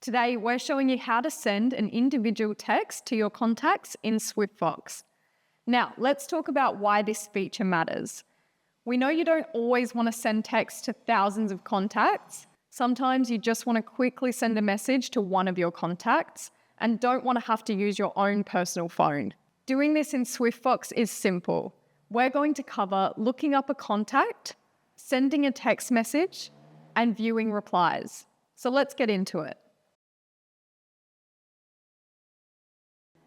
Today, we're showing you how to send an individual text to your contacts in SwiftFox. Now, let's talk about why this feature matters. We know you don't always want to send text to thousands of contacts. Sometimes you just want to quickly send a message to one of your contacts and don't want to have to use your own personal phone. Doing this in SwiftFox is simple. We're going to cover looking up a contact, sending a text message, and viewing replies. So let's get into it.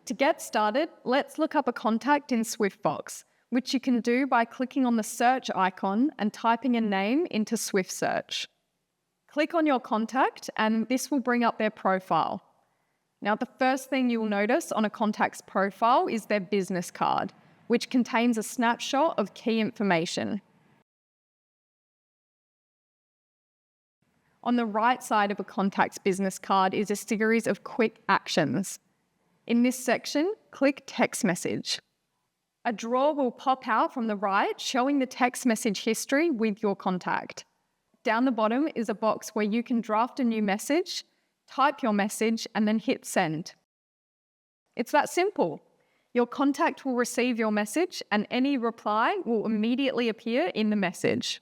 To get started, let's look up a contact in SwiftFox, which you can do by clicking on the search icon and typing a name into Swift Search. Click on your contact and this will bring up their profile. Now, the first thing you'll notice on a contact's profile is their business card, which contains a snapshot of key information. On the right side of a contact's business card is a series of quick actions. In this section, click Text Message. A drawer will pop out from the right showing the text message history with your contact. Down the bottom is a box where you can draft a new message, type your message, and then hit send. It's that simple. Your contact will receive your message and any reply will immediately appear in the message.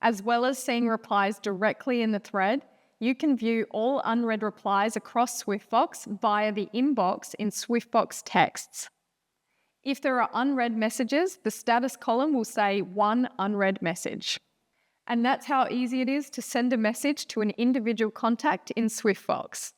As well as seeing replies directly in the thread, you can view all unread replies across SwiftFox via the inbox in SwiftFox Texts. If there are unread messages, the status column will say one unread message. And that's how easy it is to send a message to an individual contact in SwiftFox.